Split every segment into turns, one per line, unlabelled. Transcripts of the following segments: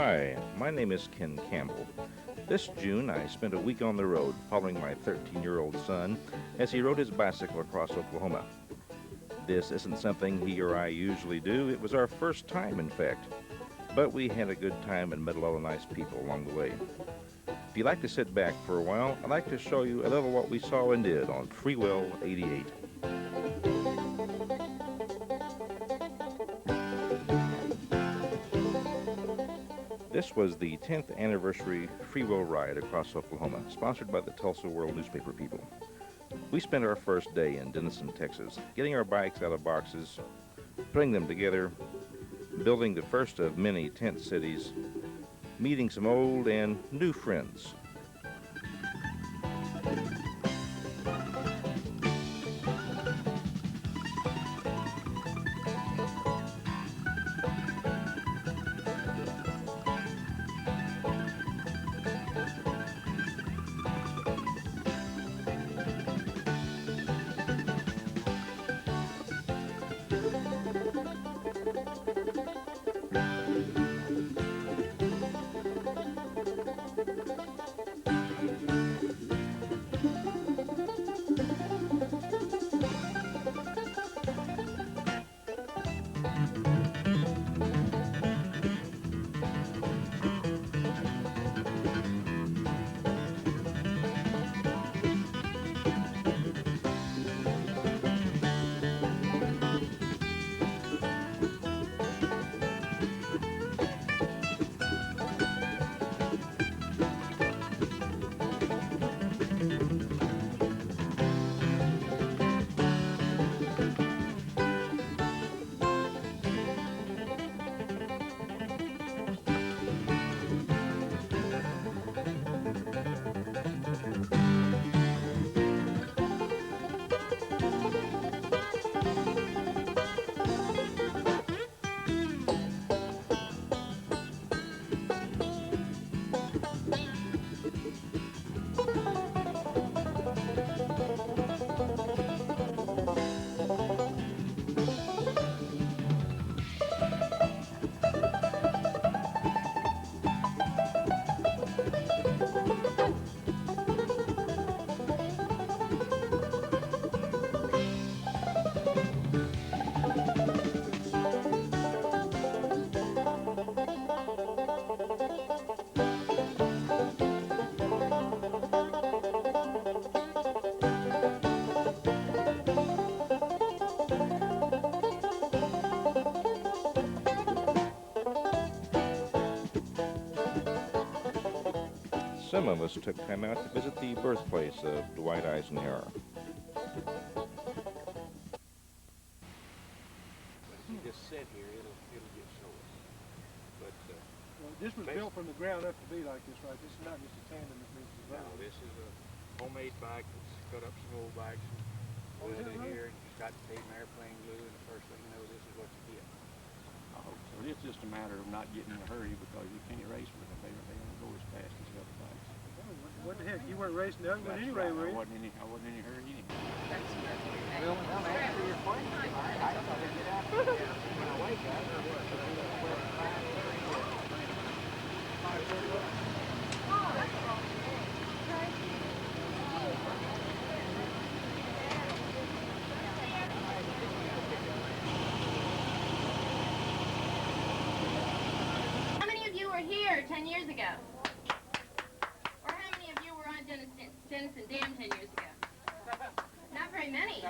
Hi, my name is Ken Campbell. This June, I spent a week on the road following my 13-year-old son as he rode his bicycle across Oklahoma. This isn't something he or I usually do. It was our first time, in fact. But we had a good time and met a lot of nice people along the way. If you'd like to sit back for a while, I'd like to show you a little what we saw and did on FreeWheel 88. This was the 10th anniversary FreeWheel ride across Oklahoma, sponsored by the Tulsa World newspaper people. We spent our first day in Denison, Texas, getting our bikes out of boxes, putting them together, building the first of many tent cities, meeting some old and new friends. Some of us took time out to visit the birthplace of Dwight Eisenhower.
But if you just sit here, it'll get short. But
Well, this was built from the ground up to be like this, right? This is not just a tandem that makes it
no, this is a homemade bike that's cut up some old bikes and put it in here, and you just got to take an airplane glue, and the first thing you know, this is what you get.
Oh, so it's just a matter of not getting in a hurry because you can't race with them. They don't go as fast as the other bikes.
What the heck? You weren't racing the other one anyway, were you?
I wasn't in any hurry anyway.
Well, answer your question. I thought I'd get out there. When I wake up,
How many of you were here 10 years ago? Or how many of you were on Denison Dam 10 years ago? Not very many.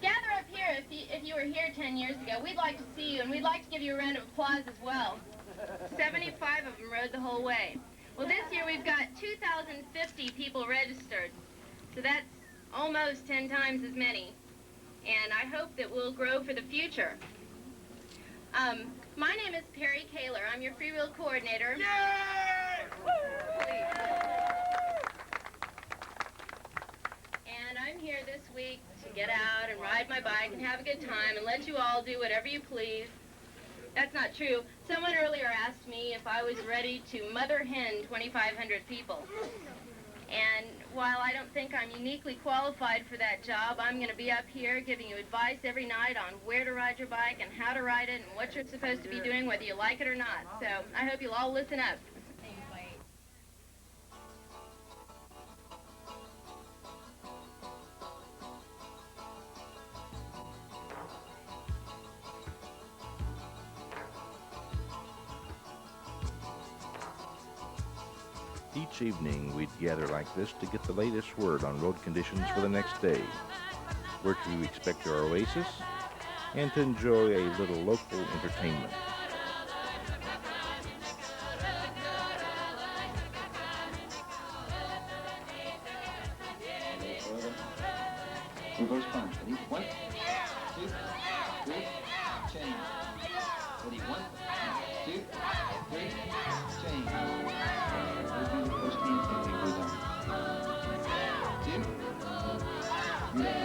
Gather up here if you were here 10 years ago. We'd like to see you, and we'd like to give you a round of applause as well. 75 of them rode the whole way. Well, this year we've got 2,050 people registered, so that's almost 10 times as many. And I hope that we'll grow for the future. My name is Perry Kaler. I'm your FreeWheel coordinator. Yay! And I'm here this week to get out and ride my bike and have a good time and let you all do whatever you please. That's not true. Someone earlier asked me if I was ready to mother hen 2,500 people. And while I don't think I'm uniquely qualified for that job, I'm going to be up here giving you advice every night on where to ride your bike and how to ride it and what you're supposed to be doing, whether you like it or not. So I hope you'll all listen up.
Each evening, we'd gather like this to get the latest word on road conditions for the next day, where to expect our oasis, and to enjoy a little local entertainment.
Reverse punch. Ready? 1, 2, 3, change. Ready? 1, 2, 3, change. We'll do the first hand thing we go down. 2, yeah.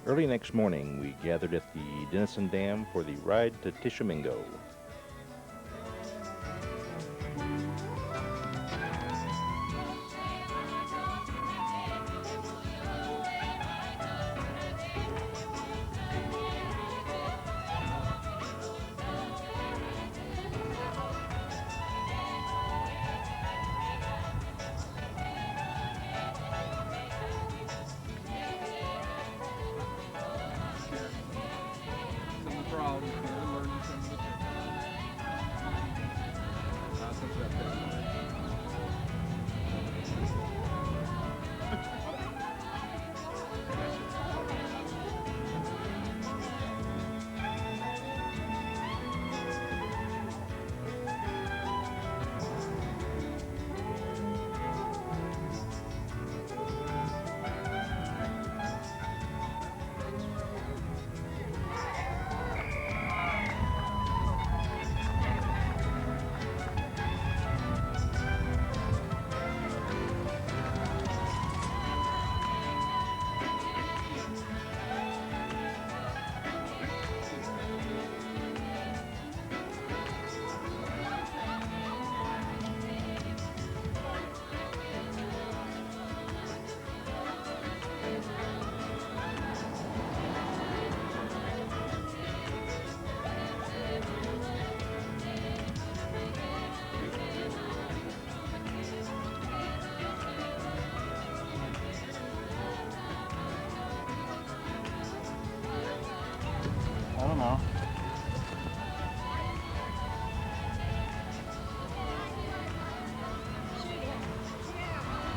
Early next morning, we gathered at the Denison Dam for the ride to Tishomingo.
Some of the problems, learning some of the
I don't know.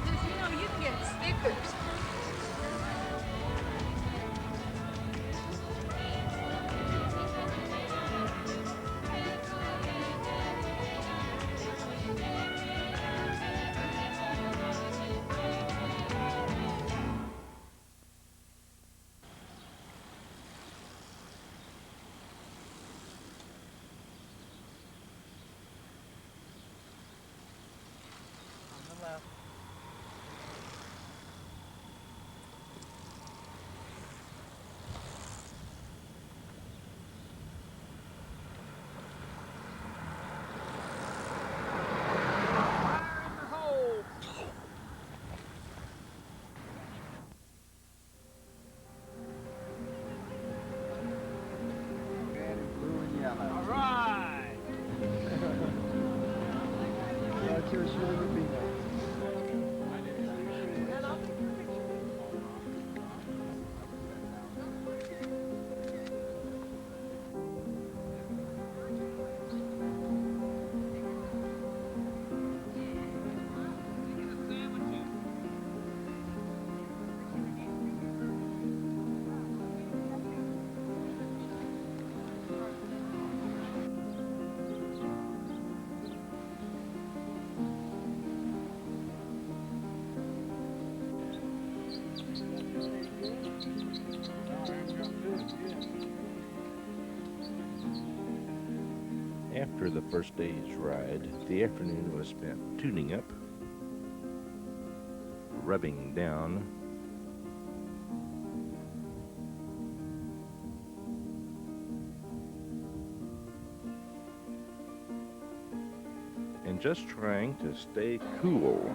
You know, you can get stickers.
After the first day's ride, the afternoon was spent tuning up, rubbing down, and just trying to stay cool.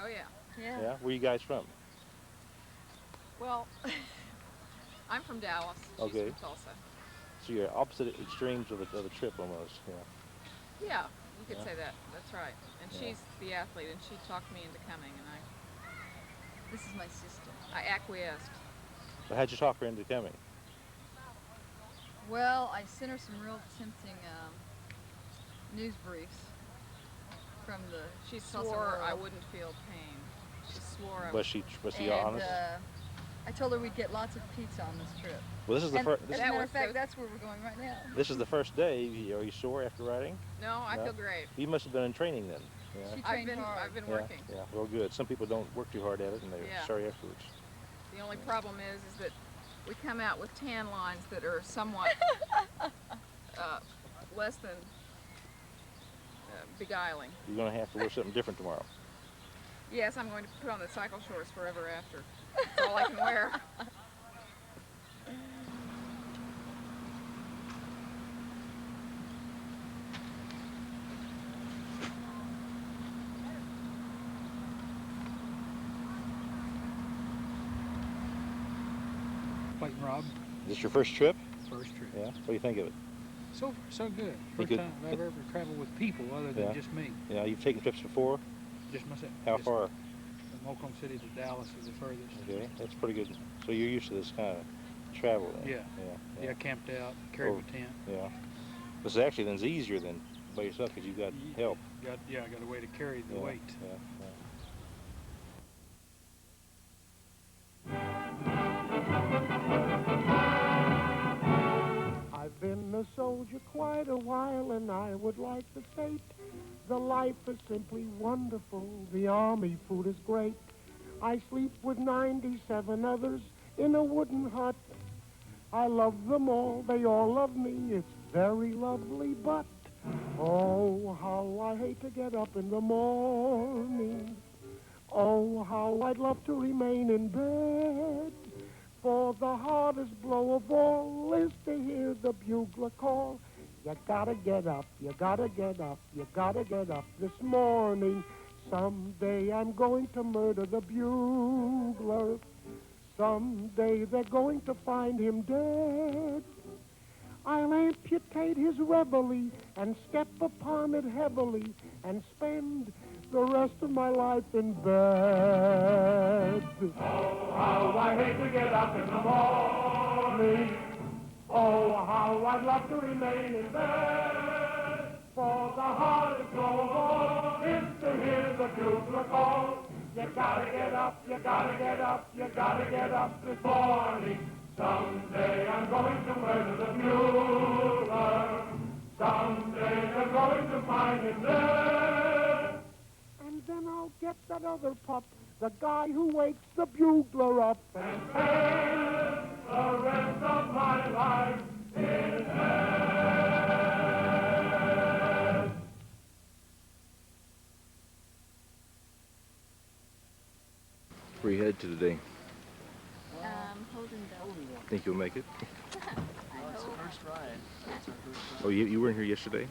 Oh, yeah.
Yeah, where you guys from?
Well, I'm from Dallas. She's
Okay.
from Tulsa.
So you're opposite extremes of the trip almost. Yeah.
Yeah, you could
Yeah.
say that. That's right. And
Yeah.
she's the athlete, and she talked me into coming, and
This is my sister.
I acquiesced.
So how'd you talk her into coming?
Well, I sent her some real tempting news briefs from the
She
Tulsa
swore I
Herald.
wouldn't feel pain. She swore I
Was she
and
honest?
I told her we'd get lots of pizza on this trip.
Well, this is the
And
first.
as
This,
a matter
was
of fact,
so-
that's where we're going right now.
this is the first day. Are you sore after riding?
No, I
No?
feel great.
You must have been in training then. Yeah.
She
I've
trained
been
hard.
Yeah,
working.
yeah, well, good. Some people don't work too hard at it, and they're
Yeah.
sorry afterwards.
The only problem is that we come out with tan lines that are somewhat less than beguiling.
You're going to have to wear something different tomorrow.
Yes, I'm going to put on the cycle shorts forever after. That's all I can wear.
Clayton Rob,
Is this your first trip?
first trip.
Yeah. What do you think of it?
So far, so good.
You
First
could-
time I've ever traveled with people other than
Yeah.
just me,
Yeah, you've taken trips before.
just myself.
How
Just
far?
From Oklahoma City to Dallas is the furthest.
Okay, that's pretty good. So you're used to this kind of travel then?
Yeah.
Yeah.
Yeah, camped out, carried
Oh.
my tent.
Yeah. This actually then's easier than by yourself because you got help.
I got a way to carry the
Yeah,
weight.
Yeah, yeah.
I've been a soldier quite a while, and I would like to state the life is simply wonderful. The army food is great. I sleep with 97 others in a wooden hut. I love them all, they all love me. It's very lovely, but oh, how I hate to get up in the morning. Oh, how I'd love to remain in bed. For the hardest blow of all is to hear the bugler call. You gotta get up, you gotta get up, you gotta get up this morning. Someday I'm going to murder the bugler. Someday they're going to find him dead. I'll amputate his reveille and step upon it heavily and spend the rest of my life in bed.
Oh, how I hate to get up in the morning. Oh, how I'd love to remain in bed. For the hardest of all is to hear the bugler call. You gotta get up, you gotta get up, you gotta get up this morning. Someday I'm going to murder the bugler. Someday you're going to find him there.
And then I'll get that other pup, the guy who wakes the bugler up.
And spend the rest of my life in bed.
Where you headed to today?
Holdenville.
Think you'll make it?
It's the first ride. It's our first ride.
Oh, you weren't here yesterday?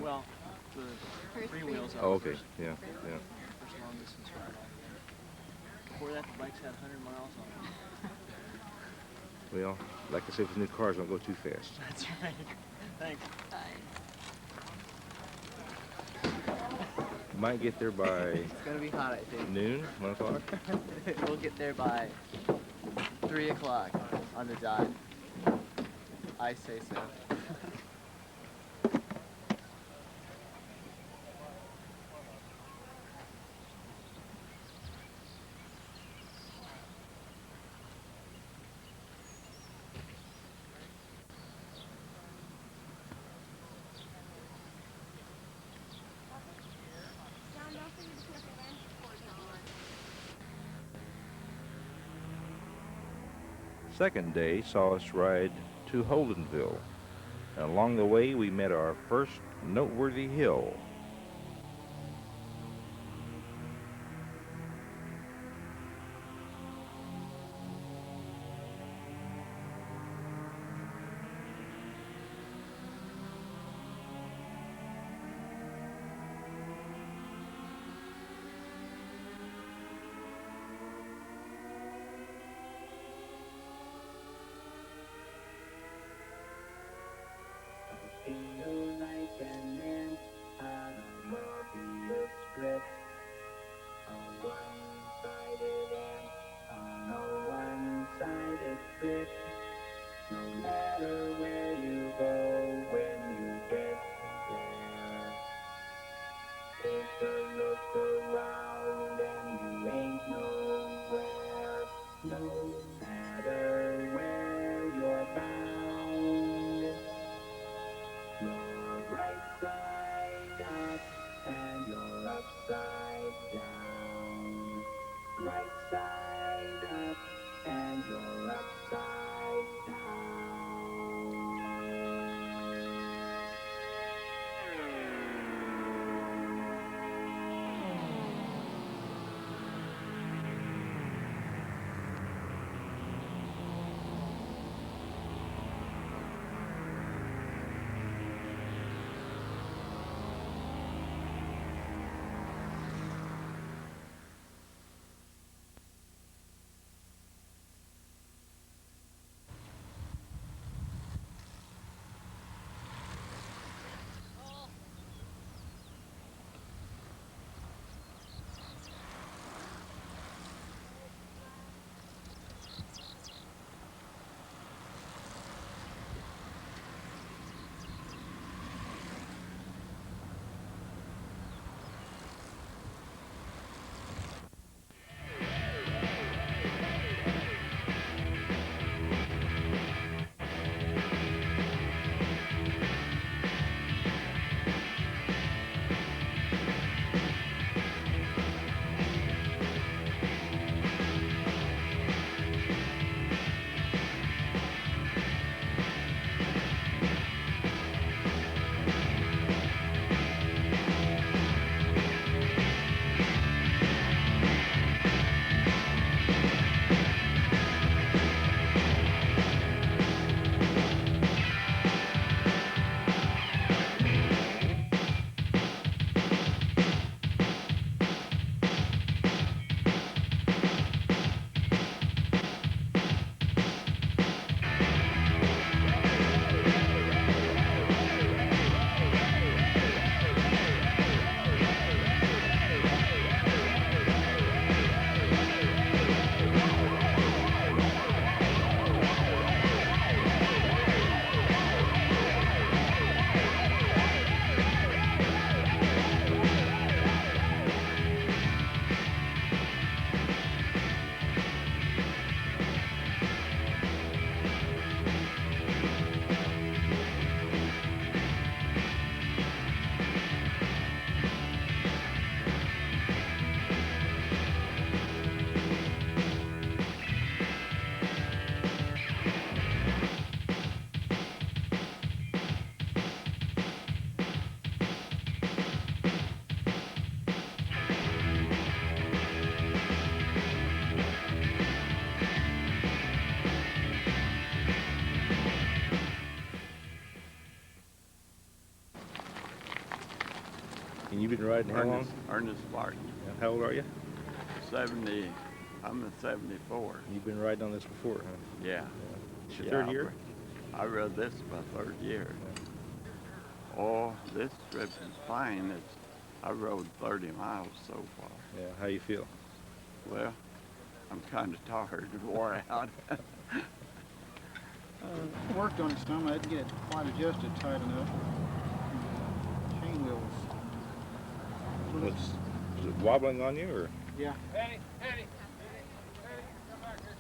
Well, the FreeWheel's
Oh, okay. Yeah, yeah.
first long distance ride. Before that, the bikes had 100 miles on them.
Well, like I said, with new cars, don't go too fast.
That's right. Thanks.
Might get there by
It's gonna be hot, I think.
noon, 1 o'clock.
We'll get there by 3 o'clock on the dot. I say so.
Second day saw us ride to Holdenville. And along the way, we met our first noteworthy hill.
Feel like an ant on a Mobius strip. A one-sided ant on a one-sided strip. No matter where you go when you get there, take a look around and you ain't nowhere. No matter where you're bound, you're right side up and you're upside down. Right side up and you're upside down.
You've been riding how long?
Ernest Martin.
And how old are you?
70. I'm a 74.
You've been riding on this before, huh?
Yeah.
It's your third year?
I rode this my third year.
Yeah.
Oh, this trip is fine. I rode 30 miles so far.
Yeah, how you feel?
Well, I'm kind of tired and wore out.
Worked on it some. I didn't get it quite adjusted tight enough. Chain wheels.
Was it wobbling on you, or?
Yeah.
Eddie, Eddie, come back here.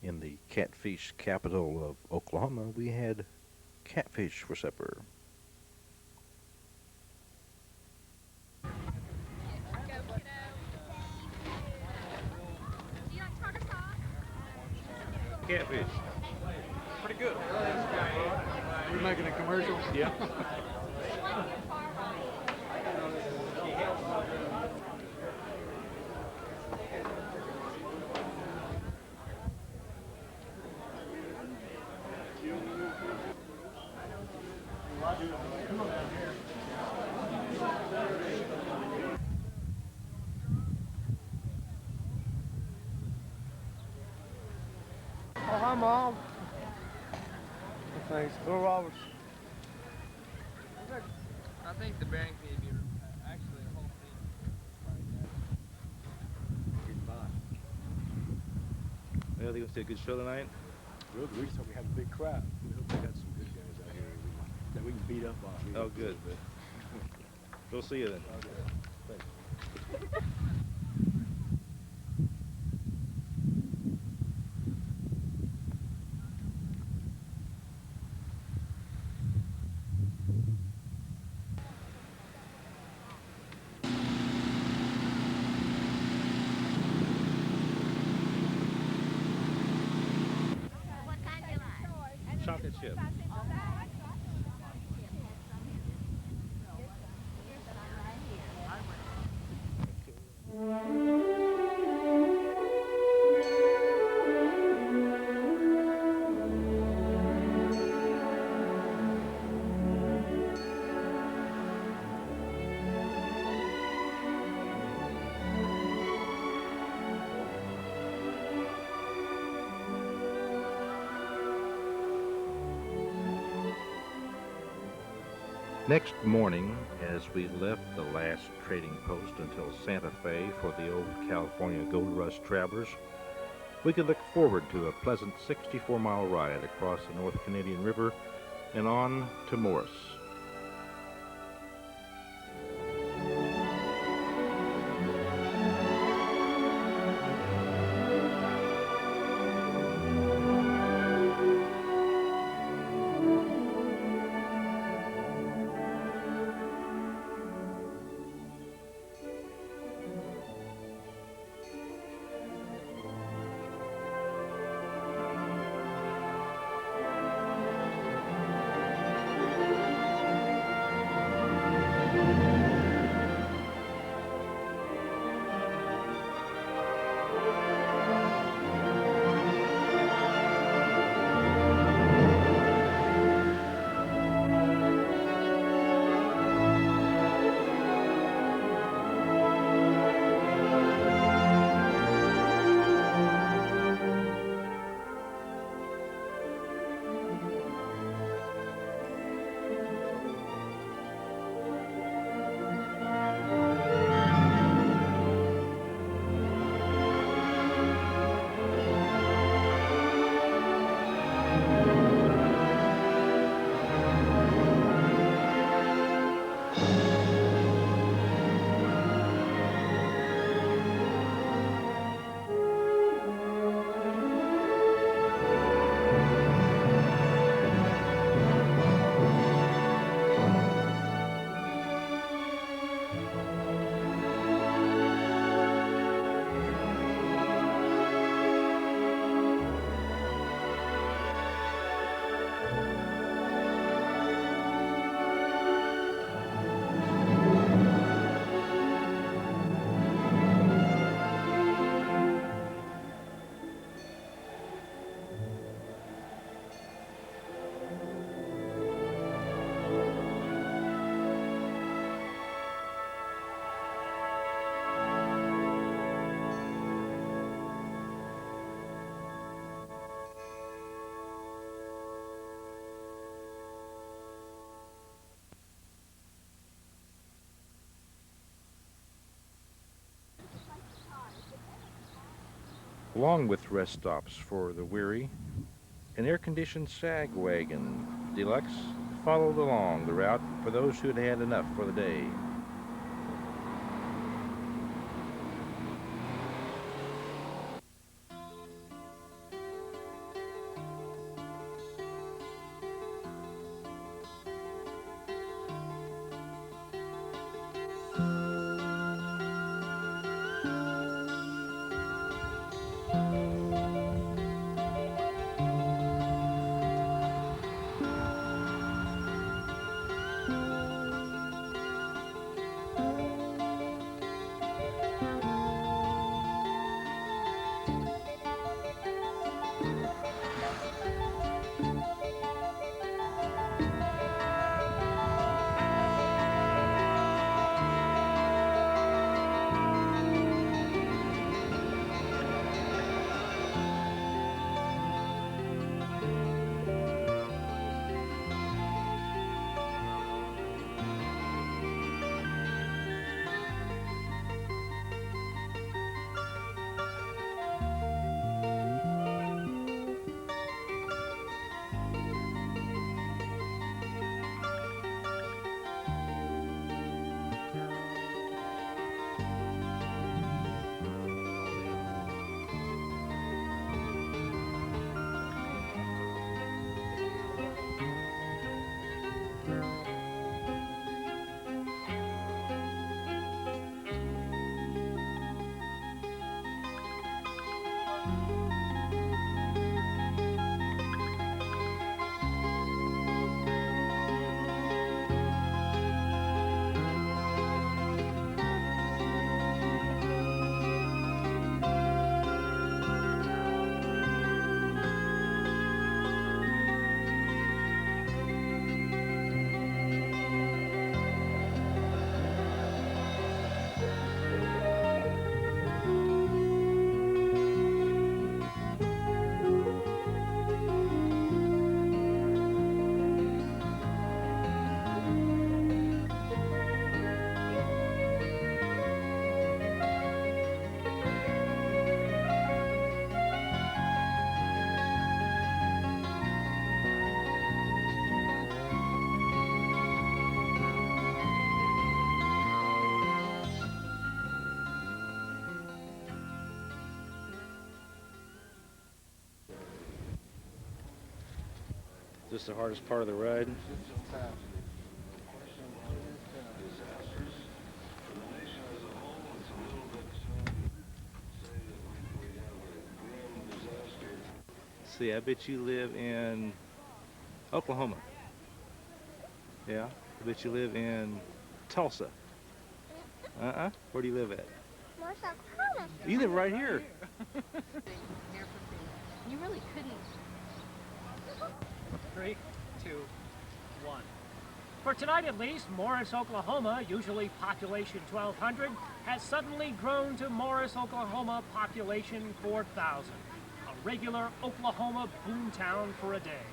In the catfish capital of Oklahoma, we had catfish for supper. Catfish.
Pretty good. You're making a commercial?
Yeah.
Oh, hi, Mom. Thanks. Bill Roberts.
I think the bank may be actually the whole thing.
Well, I think it's a good show tonight.
Well, we just hope we have a big crowd. We hope we got some good guys out here that we can beat up on.
Oh, good. We'll see you then.
Thanks.
Chocolate chip. Next morning, as we left the last trading post until Santa Fe for the old California Gold Rush travelers, we could look forward to a pleasant 64-mile ride across the North Canadian River and on to Morris. Along with rest stops for the weary, an air-conditioned sag wagon deluxe followed along the route for those who had had enough for the day. This the hardest part of the ride? See, I bet you live in Oklahoma. Yeah, I bet you live in Tulsa. Where do you live at?
North Oklahoma.
You live right here.
You really couldn't.
3, 2, 1. For tonight at least, Morris, Oklahoma, usually population 1,200, has suddenly grown to Morris, Oklahoma, population 4,000. A regular Oklahoma boomtown for a day.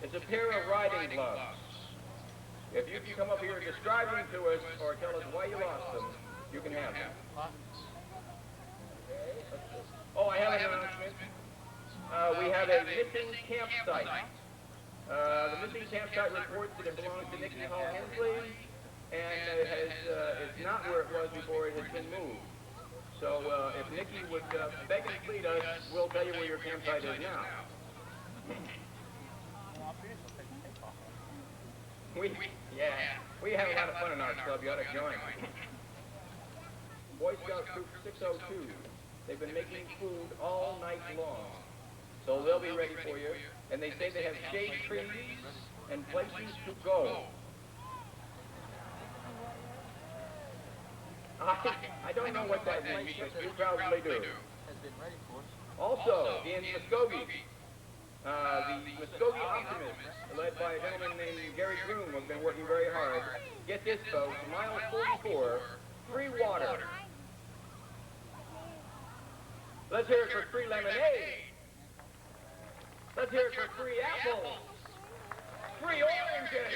It's a pair of riding gloves. If you can come up here and describe them to us or tell us why you lost them, you can have them. Oh, I have an announcement. We have a missing campsite. The missing campsite reports that it belongs to Nikki Hall Hensley, and it's not where it was before it has been moved. So if Nikki would beg and plead us, we'll tell you where your campsite is now. We have a lot of fun in our club. You ought to join. Boy Scout Troop 602. They've been making food all night long. So they'll be ready for you. And they say they have shade trees and places to go. I don't know what that means, but you probably do. Also, in Muskogee, the Muskogee Optimists, led by a gentleman named Gary Groom, have been working very hard. Get this, folks, mile 44, free water. Let's hear it for free lemonade. Let's hear it for free apples. Free oranges.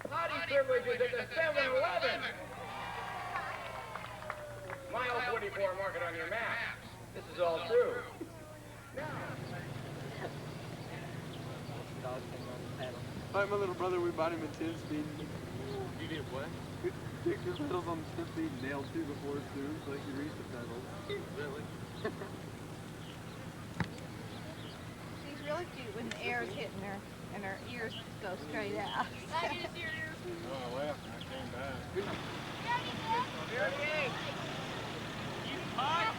Potty privileges at the 7-Eleven. Mile 44, mark it on your map. This is all true.
Like my little brother, we bought him a 10-speed.
You did what?
We took the pedals on the 10-speed and nailed two before it's through, so he could reach the pedals.
Really?
She's really cute when the air is hitting her and her ears go straight out.
Oh, I left and I came back.
You hot?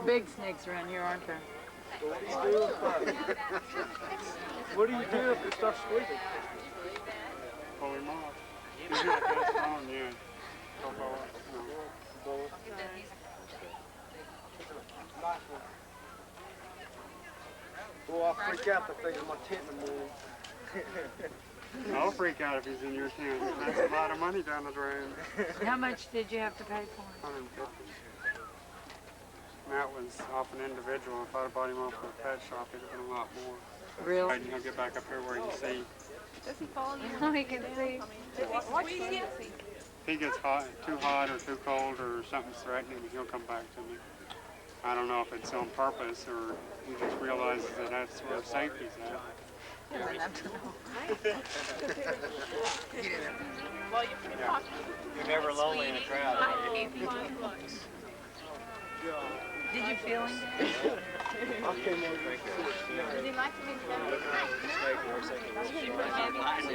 Big snakes around here, aren't there?
What do you do if it starts squeezing? Pull him off. He's not that strong, yeah. Boy, I'll freak out if they my tent in the morning.
I'll freak out if he's in your tent. That's a lot of money down the drain.
How much did you have to pay for it?
150. And that was off an individual. If I'd have bought him off of a pet shop, it'd have been a lot more.
Really?
And he'll get back up here where he can see.
Does he follow you?
Oh, he can see.
What can you see?
If he gets hot, too hot or too cold or something's threatening, he'll come back to me. I don't know if it's on purpose or he just realizes that that's where safety's at.
He doesn't have to know.
Well, you're
never lonely in a crowd.
Did you feel him?
Would you like to be petted?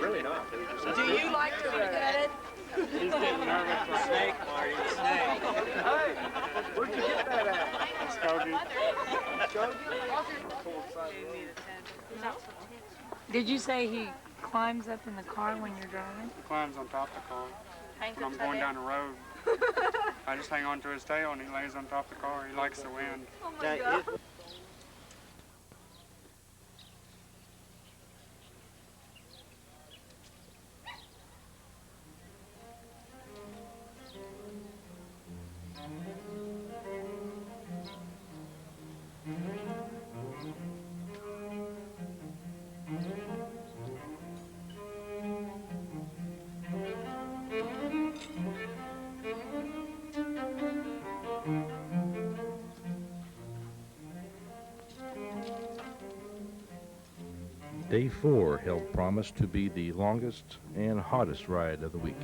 Really not.
Do you like to be petted?
He's getting nervous for snake, Marty. Snake. Hey, where'd you get that at?
Did you say he climbs up in the car when you're driving?
He climbs on top of the car. When I'm going down the road, I just hang on to his tail and he lays on top of the car. He likes the wind.
Oh my God.
Day 4 held promise to be the longest and hottest ride of the week.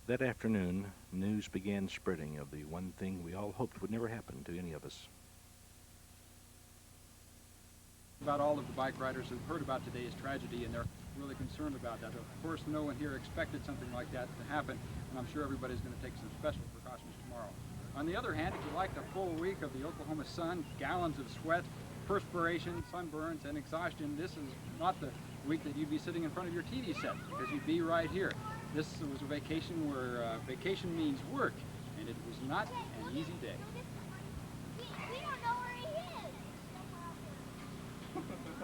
That afternoon, news began spreading of the one thing we all hoped would never happen to any of us.
About all of the bike riders who've heard about today's tragedy, and they're really concerned about that. Of course, no one here expected something like that to happen, and I'm sure everybody's going to take some special precautions tomorrow. On the other hand, if you liked a full week of the Oklahoma sun, gallons of sweat, perspiration, sunburns, and exhaustion, this is not the week that you'd be sitting in front of your TV set, because you'd be right here. This was a vacation where vacation means work, and it was not an easy day.
We don't know where he is.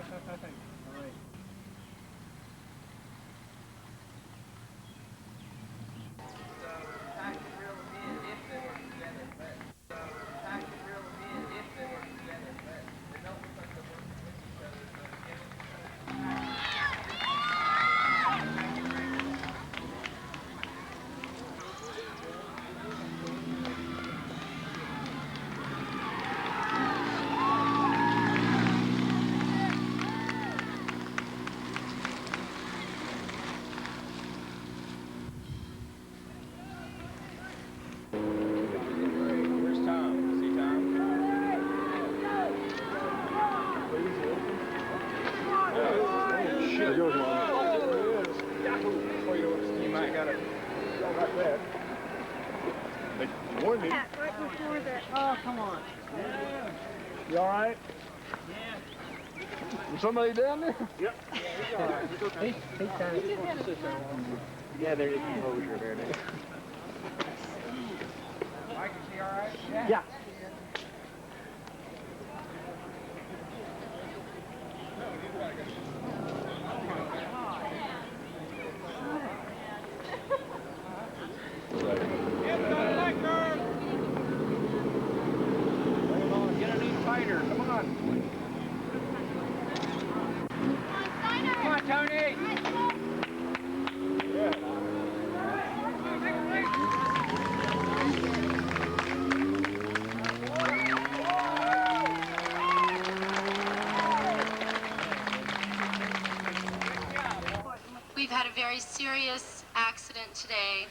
All right.
Where's Tom? See Tom?
Shit.
You might gotta.
Like that. They warned me.
Right before the...
Oh, come on. You all right?
Yeah.
Is somebody down there?
Yep. Yeah, he's all right. He's kind of. Yeah, there is composure there.
Mike, is he all right?
Yeah.
Get a new fighter. Come on. Come on, Tony.
We've had a very serious accident today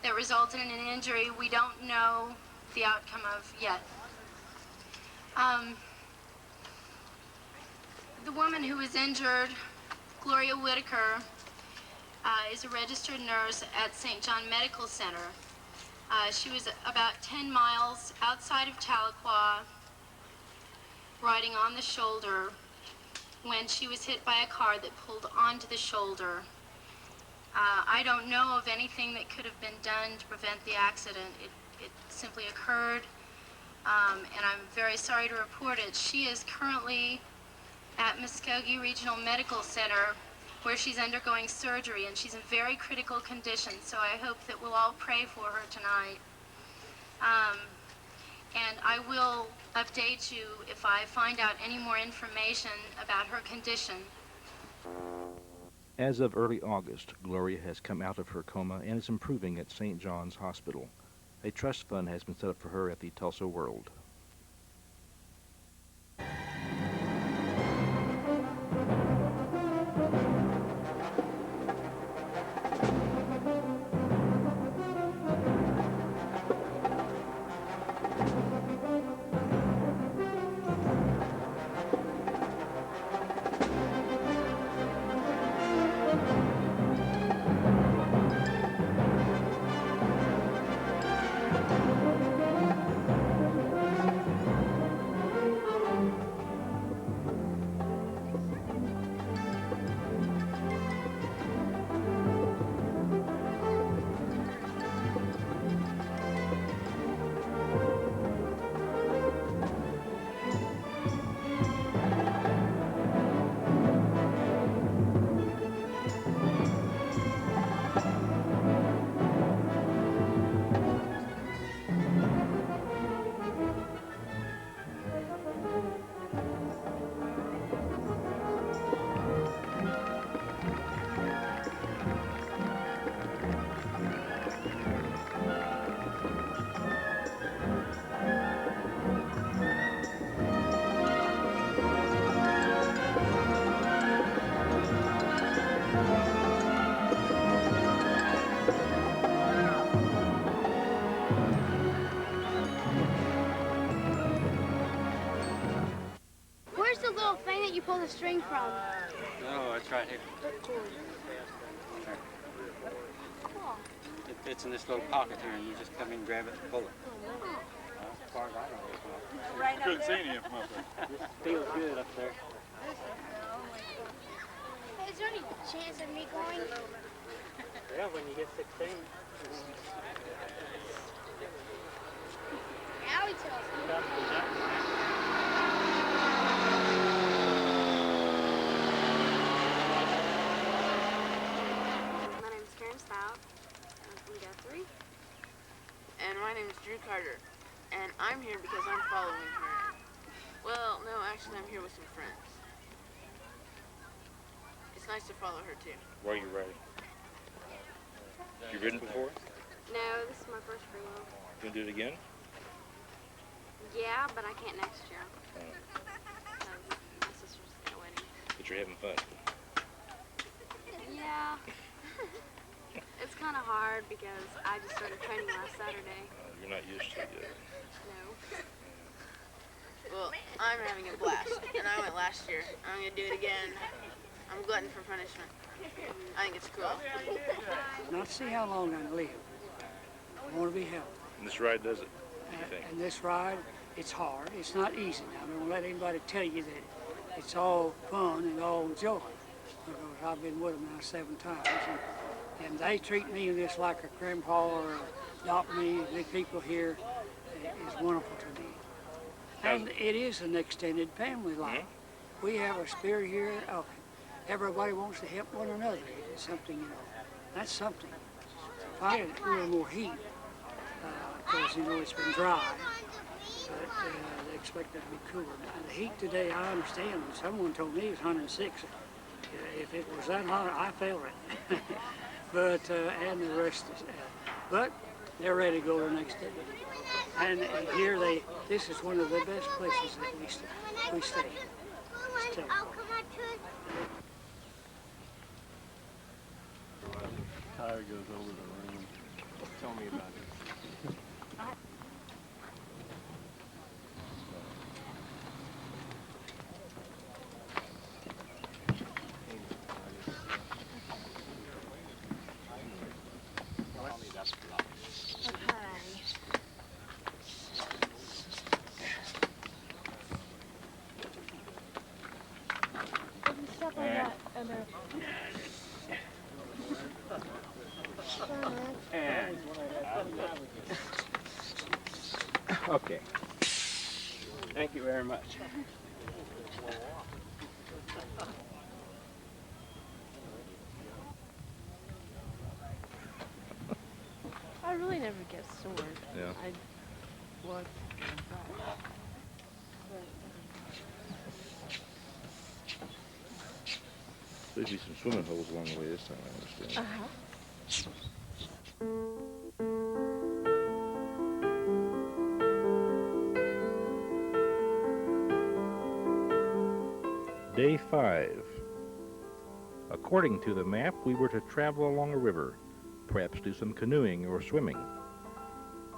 that resulted in an injury we don't know the outcome of yet. The woman who was injured, Gloria Whitaker, is a registered nurse at St. John Medical Center. She was about 10 miles outside of Tahlequah, riding on the shoulder, when she was hit by a car that pulled onto the shoulder. I don't know of anything that could have been done to prevent the accident. It simply occurred, and I'm very sorry to report it. She is currently at Muskogee Regional Medical Center, where she's undergoing surgery, and she's in very critical condition, so I hope that we'll all pray for her tonight.
and I will update you if I find out any more information about her condition.
As of early August, Gloria has come out of her coma and is improving at St. John's Hospital. A trust fund has been set up for her at the Tulsa World.
Where's the little thing that you pull the string from?
Oh, it's right here.
Cool.
It fits in this little pocket here, and you just come in, grab it, and pull it. As far as I know, it's not.
Right up
Couldn't see
there?
any of them up there. This feels good up there.
Hey, is there any chance of me going?
Yeah, when you get 16.
Allie tells me.
My name is Karen Stout. I'm from Guthrie. And my name is Drew Carter. And I'm here because I'm following her. Well, no, actually I'm here with some friends. It's nice to follow her too.
Why are you ready? You ridden before?
No, this is my first FreeWheel.
You gonna do it again?
Yeah, but I can't next year. Because my sister's at a wedding.
But you're having fun.
Yeah. It's kind of hard because I just started training last Saturday.
You're not used to it yet.
No. Well, I'm having a blast, and I went last year. I'm going to do it again. I'm a glutton for punishment. I think it's cool.
Not to see how long I can live. I want to be healthy.
And this ride does it, you think?
And this ride, it's hard. It's not easy. I don't let anybody tell you that it's all fun and all joy. Because I've been with them now 7 times. And they treat me in this like a grandpa or adopt me. The people here is wonderful to me. And it is an extended family life. We have a spirit here of everybody wants to help one another. It's something, you know, that's something. If I had a little more heat, because, you know, it's been dry, but they expect it to be cooler. And the heat today, I understand. Someone told me it was 106. If it was that hot, I felt it. But, and the rest is, but they're ready to go the next day. And here this is one of the best places that we stay. Still.
Tire goes over the rim. Tell me about it.
Stuff like that. And
Okay. Thank you very much.
I really never get sore.
Yeah.
Well,
There'll be some swimming holes along the way this time, I understand. Day 5. According to the map, we were to travel along a river, perhaps do some canoeing or swimming.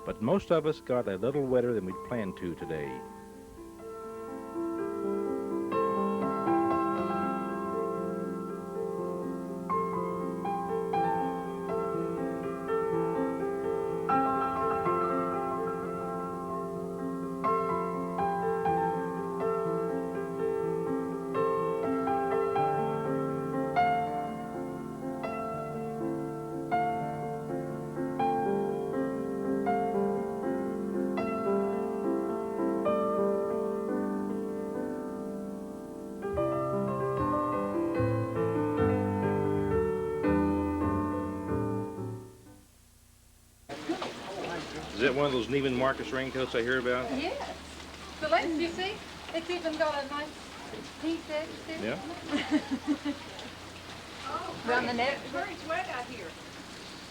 But most of us got a little wetter than we'd planned to today. Is that one of those Neiman Marcus raincoats I hear about?
Yes. The lens, you see? It's even got a nice piece edge to it.
Yeah.
Around the neck.
It's very wet out here.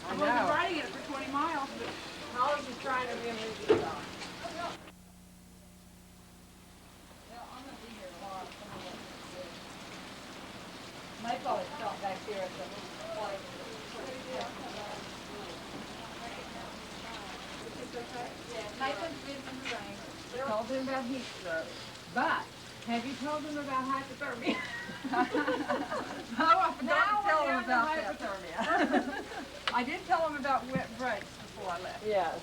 I
I wasn't
know.
riding it for 20 miles, but Hollis is trying to be a movie star.
They probably stop back here at the place. Nathan's been in the rain. Told him about heat stroke. But have you told him about hypothermia?
No, I forgot to tell him about
hypothermia.
I did tell him about wet brakes before I left.
Yes.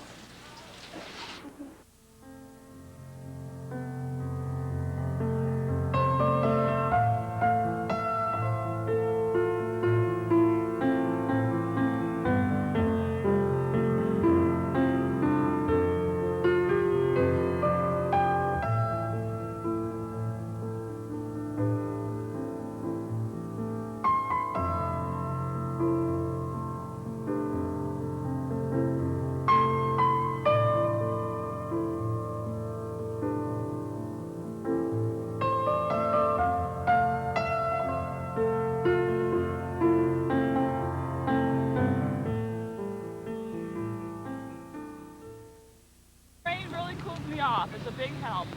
Rain really cools me off. It's a big help.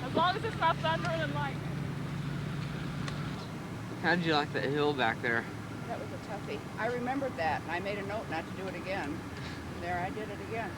As long as it's not thundering and lightning.
How did you like that hill back there?
That was a toughie. I remembered that, and I made a note not to do it again. And there I did it again.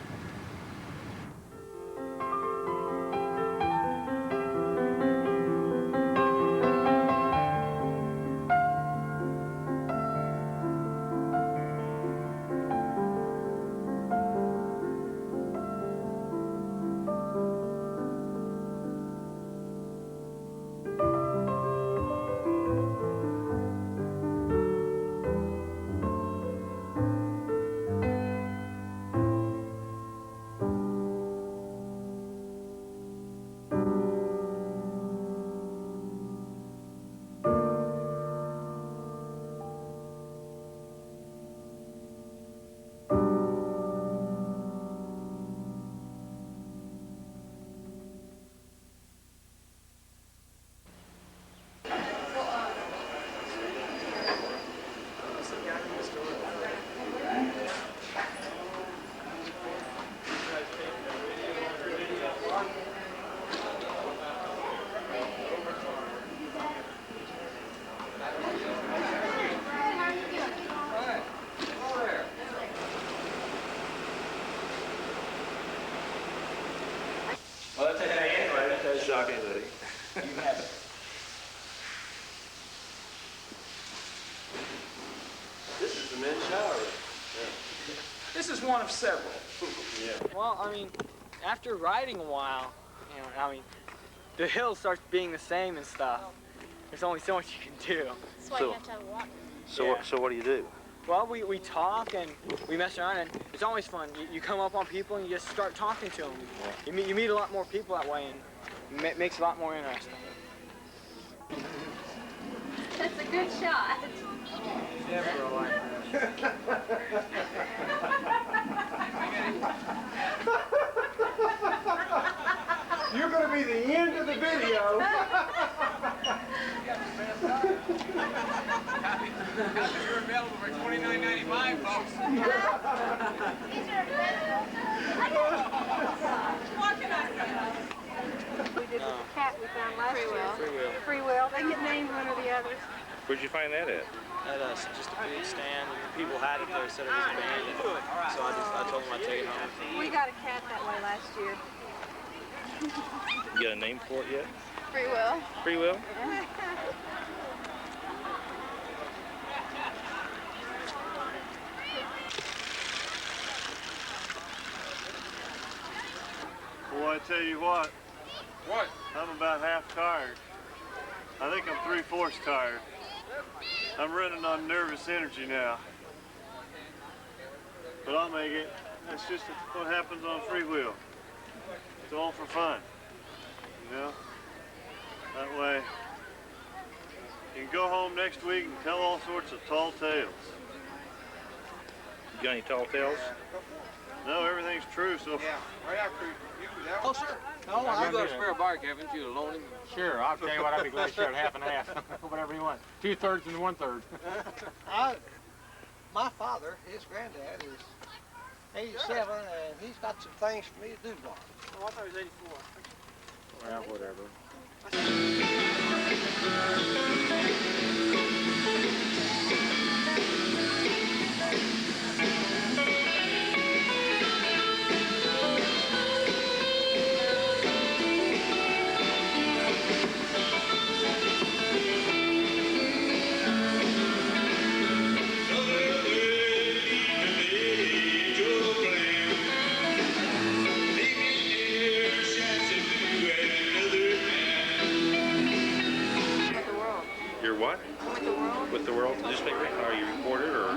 Well, that's a headache anyway, because shocking, buddy. You have it.
This is the men's shower.
This is one of several.
Yeah.
Well, I mean, after riding a while, you know, I mean, the hill starts being the same and stuff. There's only so much you can do.
That's why you have to have water.
So what do you do?
Well, we talk and we mess around, and it's always fun. You come up on people and you just start talking to them. You meet a lot more people that way, and it makes it a lot more interesting.
That's a good shot.
Never a life.
Copies are available for $29.95, folks.
These are available.
What can I say? We did with the cat we found last year.
FreeWheel.
FreeWheel. They get named one or the others.
Where'd you find that at?
At just a food stand, and people had it there, said it was abandoned. So I told them I'd take it home.
We got a cat that way last year.
You got a name for it yet?
FreeWheel.
FreeWheel?
Boy, I tell you what.
What?
I'm about half tired. I think I'm 3/4 tired. I'm running on nervous energy now. But I'll make it. That's just what happens on FreeWheel. It's all for fun. You know? That way, you can go home next week and tell all sorts of tall tales.
You got any tall tales?
No, everyth's true, so...
Yeah, right after you do that.
Oh, sure.
No, I've got a spare bike, haven't you, to loan him?
Sure, I'll tell you what, I'd be glad to share it half and half. Whatever you want. 2/3 and 1/3.
My father, his granddad, is 87, and he's got some things for me to do, Mark.
Oh, I thought he was 84. Well, whatever.
You're what?
With the world.
With the World newspaper? Are you a reporter or?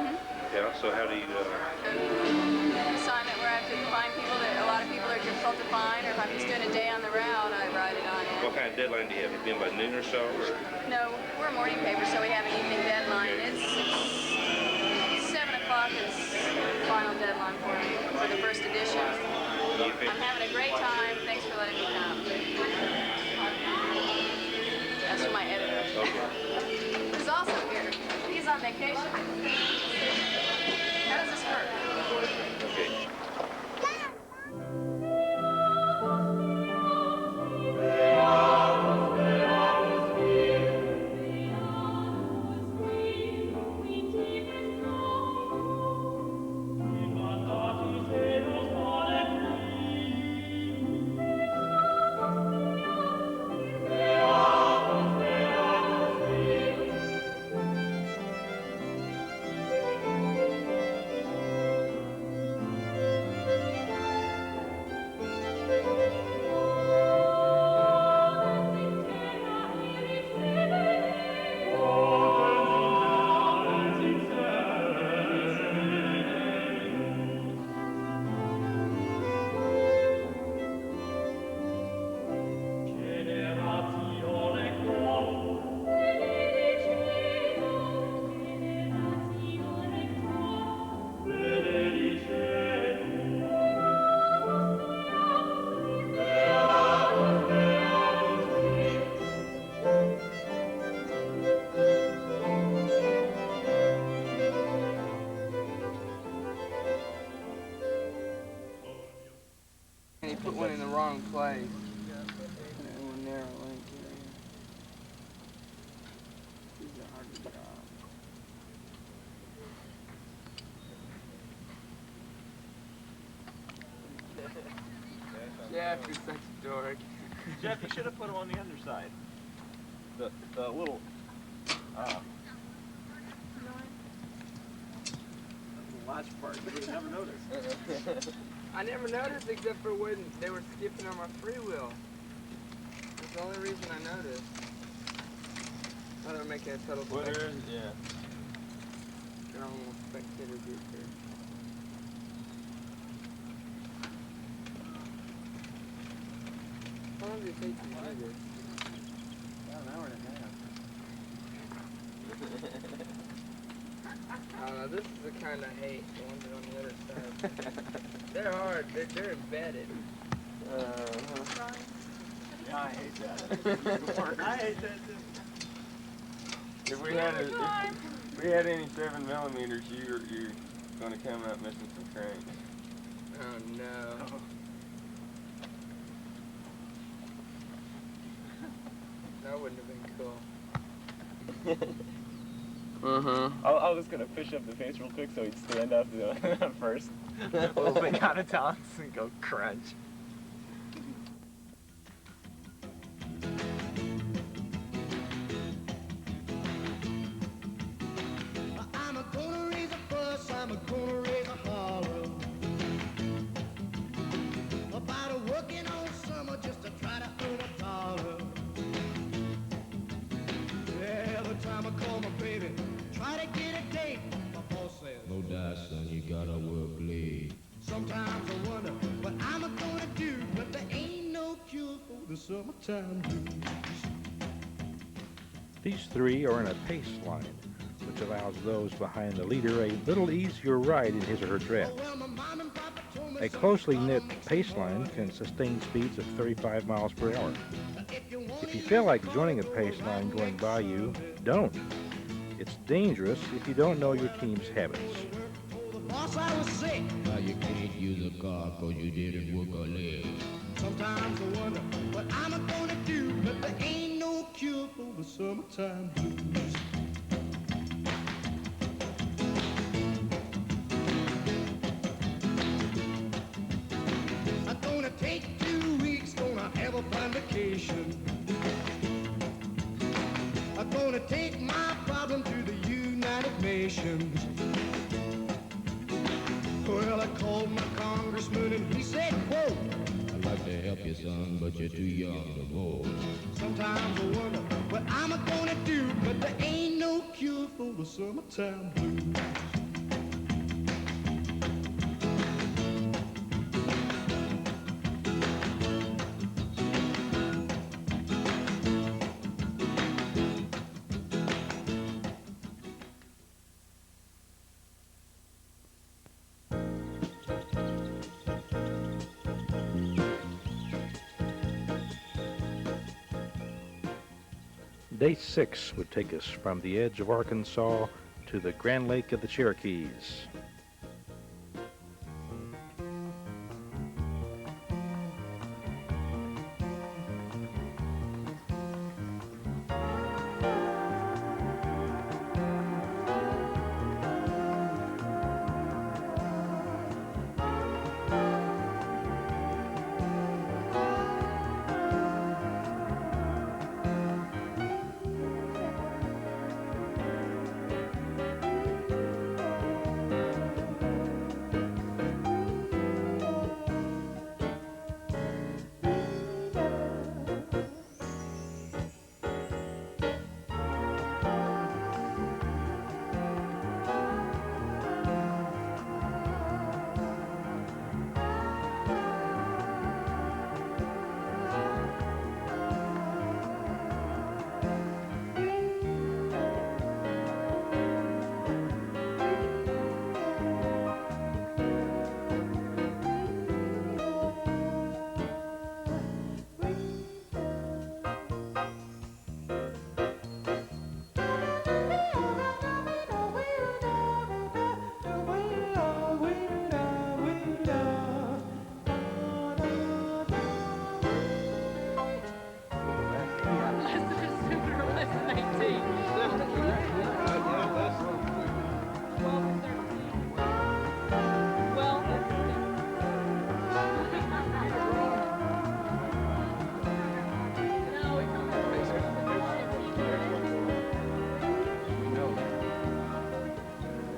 Yeah. So how do you?
Assignment where I have to find people that a lot of people are difficult to find, or if I'm just doing a day on the route, I write it on it.
What kind of deadline do you have? You been by noon or so? Or?
No, we're a morning paper, so we have an evening deadline. It's 7 o'clock is the final deadline for the first edition. I'm having a great time. Thanks for letting me come. That's from my editor.
Okay.
Who's also here. He's on vacation. How does this work?
Okay.
And he put one in the wrong place. One narrow link area. These are hard to draw. Jeff, you're such a dork.
Jeff, you should have put him on the underside. The little. Last part, but you never noticed.
I never noticed except for when they were skipping on my FreeWheel. That's the only reason I noticed. I don't make a total
Twitter, yeah.
They're almost spectator group here. How long does it take you to do this?
About an hour and a half.
I don't know, this is the kind I hate, the ones that are on the other side. They're hard, they're embedded.
Yeah, I hate that. I hate that too. If we had a,
If we had any 7mm, you're going to come up missing some cranks.
Oh no. That wouldn't have been cool.
I was gonna push up the face real quick so he'd stand up first. A little bit out of tolerance and go crunch.
I'm gonna raise a fuss, I'm gonna raise a holler about a working all summer just to try to earn a dollar. Every time I call my baby, try to get a date, my boss says,
no die, son, you gotta work late.
sometimes I wonder what I'm gonna do, but there ain't no cure for the summertime blues.
These three are in a pace line, which allows those behind the leader a little easier ride in his or her draft. A closely knit pace line can sustain speeds of 35 miles per hour. If you feel like joining a pace line going by you, don't. It's dangerous if you don't know your team's habits.
Boss, I was sick.
Now you can't use a car 'cause you didn't work a leg.
Sometimes I wonder what I'm gonna do, but there ain't no cure for the summertime blues. I'm gonna take 2 weeks, gonna have a fine vacation. I'm gonna take my problem to the United Nations. Well, I called my congressman and he said, whoa.
I'd like to help you, son, but you're too young to vote.
Sometimes I wonder what I'm gonna do, but there ain't no cure for the summertime blues.
Day 6 would take us from the edge of Arkansas to the Grand Lake of the Cherokees.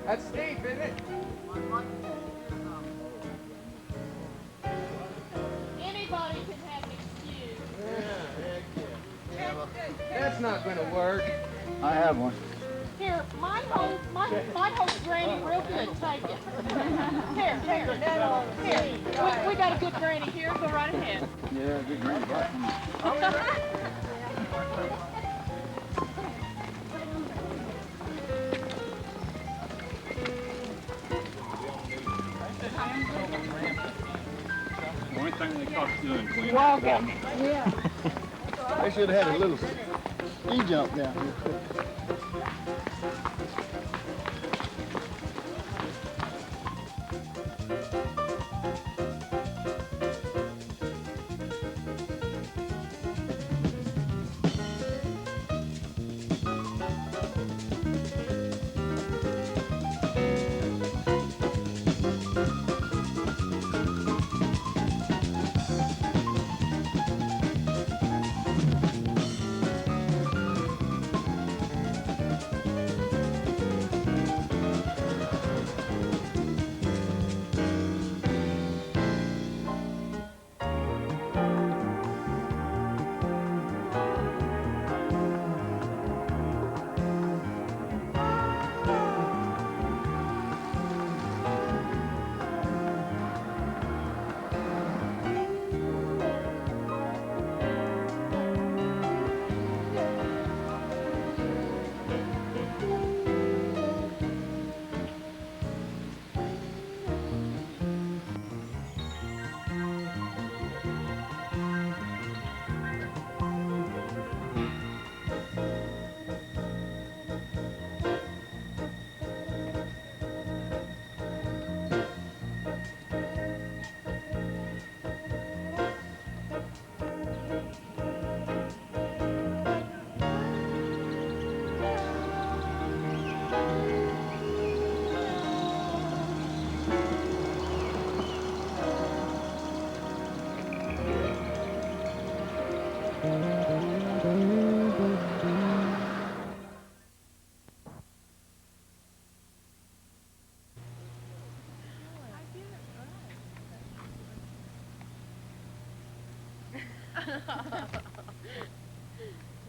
That's steep, isn't it?
Anybody can have an excuse.
That's not gonna work.
I have one.
Here, mine holds granny real good. Take it. Here. We got a good granny here. Go right ahead.
Yeah, good green.
The only thing they caught doing clean
Walking.
walking.
Yeah.
They should have had a little
He jumped down here.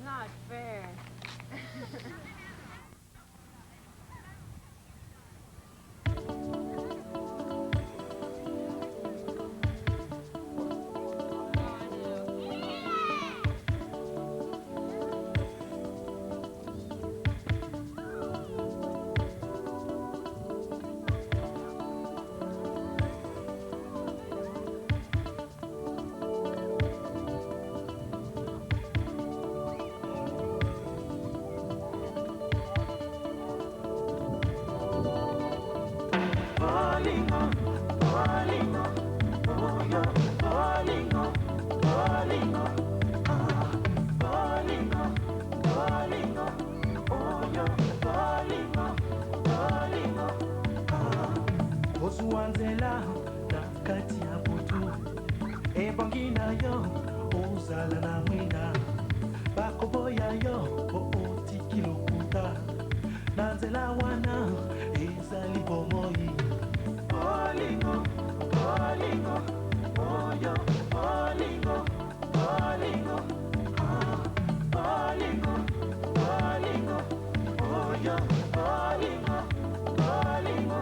Not fair.
Ozuanzela na kati ya butu ebangina yo ozala na mwina bakoboya yo ootiki lokuta na nzela wana ezali bomoi olingo olingo oyo olingo olingo olingo olingo oyo olingo olingo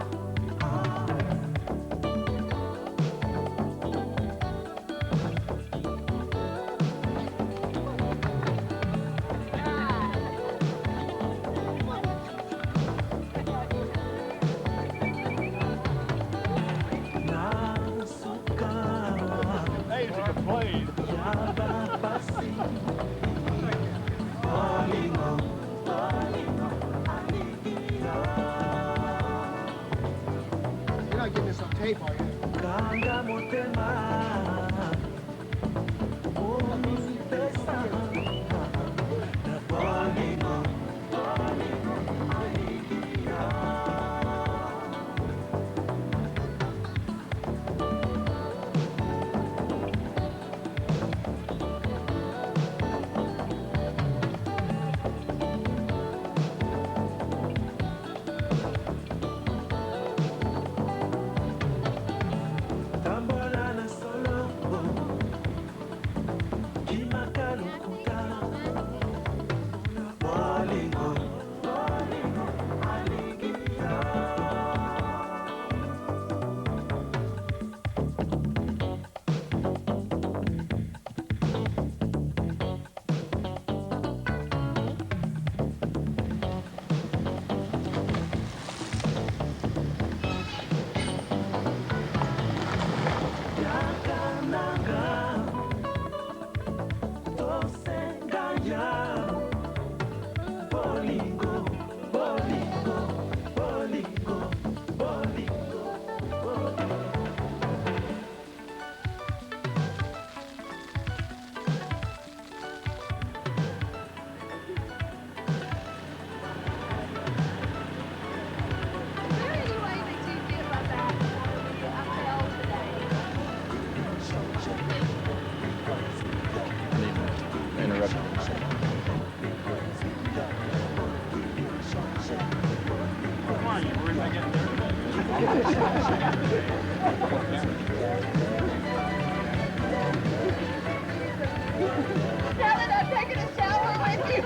You're not getting this on tape, are you?
Tambola
are you worried about getting dirty?
Now that I'm taking a shower with you.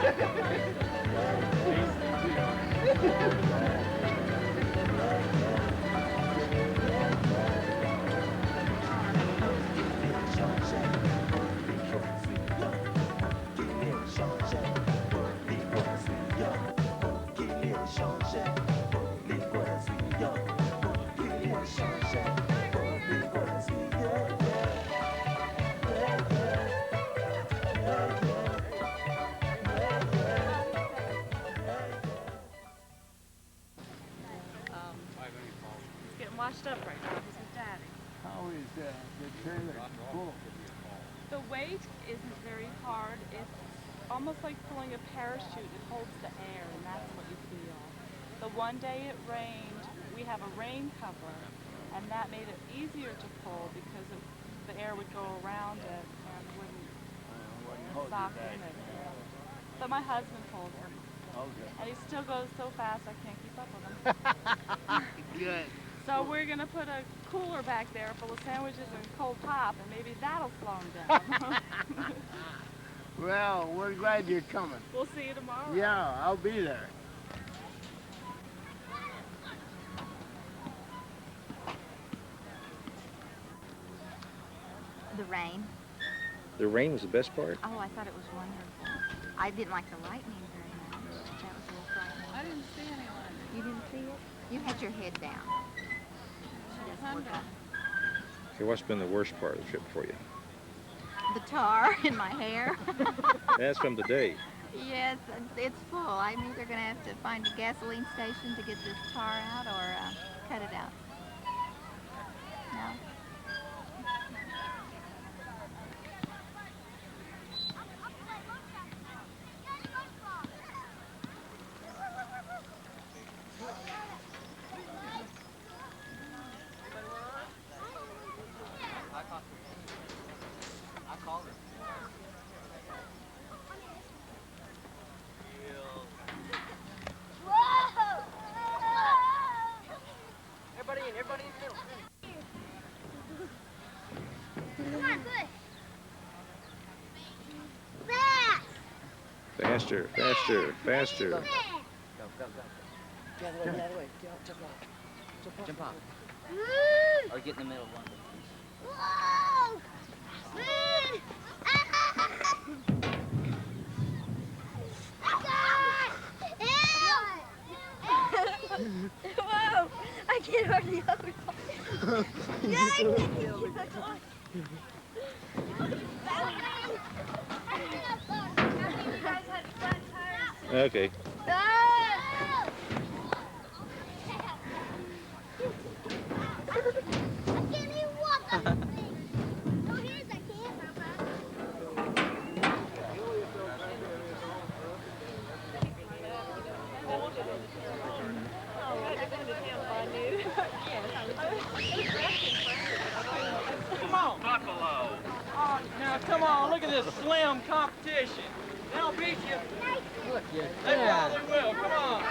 He's getting washed up right now. He's with Daddy.
How is the trailer full?
The weight isn't very hard. It's almost like pulling a parachute. It holds the air, and that's what you feel. The one day it rained, we have a rain cover, and that made it easier to pull because the air would go around it and wouldn't soften it. But my husband pulls him.
Okay.
And he still goes so fast I can't keep up with him.
Good.
So we're going to put a cooler back there full of sandwiches and cold pop, and maybe that'll slow him down.
Well, we're glad you're coming.
We'll see you tomorrow.
Yeah, I'll be there.
The rain.
The rain was the best part?
Oh, I thought it was wonderful. I didn't like the lightning very much. That was a little frightening.
I didn't see any lightning.
You didn't see it? You had your head down. She doesn't work on
Okay, what's been the worst part of the trip for you?
the tar in my hair.
That's from today.
Yes, it's full. I'm either going to have to find a gasoline station to get this tar out or cut it out. No?
I called her. Everybody in, everybody in the middle.
Come on, good. Fast!
Faster, faster, faster.
Go, go, go. Get out of the way, get out of the way. Jump off. Jump off. Or get in the middle one.
Whoa!
Whoa! I can't hardly hold on. Yeah, I can't hold on.
Okay.
Come on. Buffalo. Oh, now come on, look at this slim competition. They'll beat you.
Look, you.
They probably will. Come on.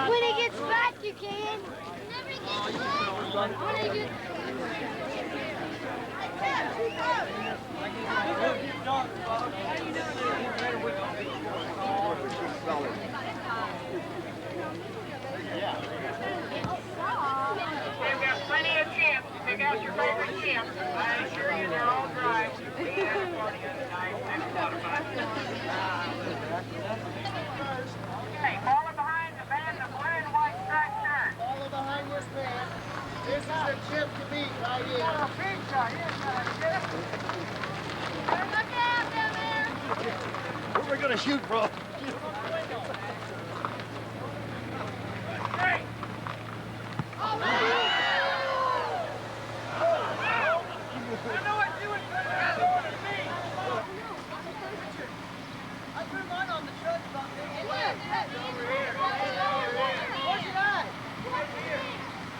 When he gets back, you can. When he gets
You've got plenty of chips. Pick out your favorite chips. I assure you they're all dry. That's a lot of fun. Okay, follow behind the band of blue and white striped shirts.
Follow behind this man. This is a chip to beat right here.
Oh, pizza. Here's a chip.
look out down there.
Where are we going to shoot from?
Hey! I know what you would put out on me.
I threw mine on the truck about there.
Over here.
Where's your eye?
Right here.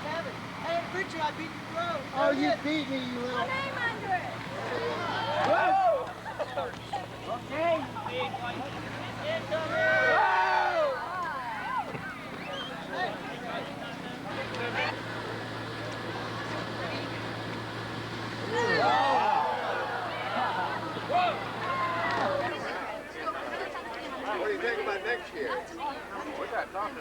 Kevin. I had a picture. I beat your throat.
Oh, you beat me, you little...
My name under it.
Whoa!
Okay.
Whoa! you think about next year?
What's that talking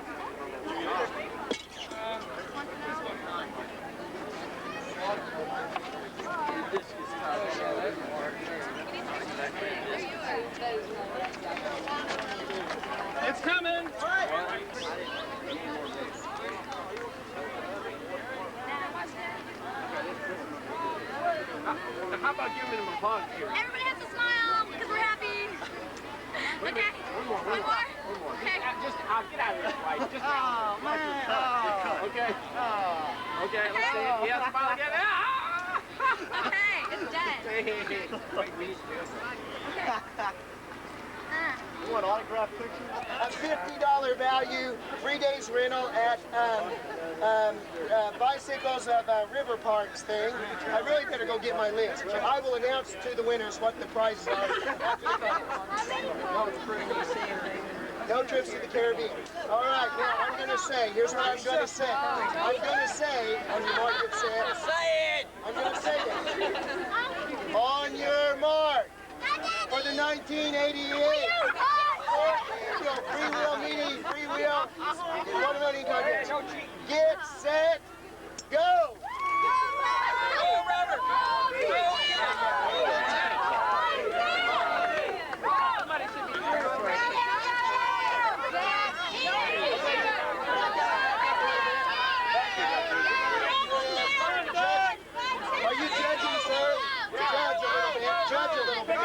It's coming!
How about giving him a hug here?
Everybody has to smile because we're happy. Okay.
One more.
Okay.
I'll get out of this fight. Just
Oh, man.
Okay. Okay, let's see. He has to smile again.
Okay, it's dead.
Wait, we need to do this.
You want autograph pictures? A $50 value, 3 days rental at Bicycles of River Parks thing. I really better go get my list. So I will announce to the winners what the prizes are after the final. No trips to the Caribbean. All right, now I'm going to say, here's what I'm going to say. I'm going to say, on your mark, get set. Say it! I'm going to say it. On your mark for the 1988 FreeWheel meeting, FreeWheel watermelon contest. Get set, go! Go, Robert!
Somebody should be here.
Are you judging, sir? Judge a little bit. Judge a little bit.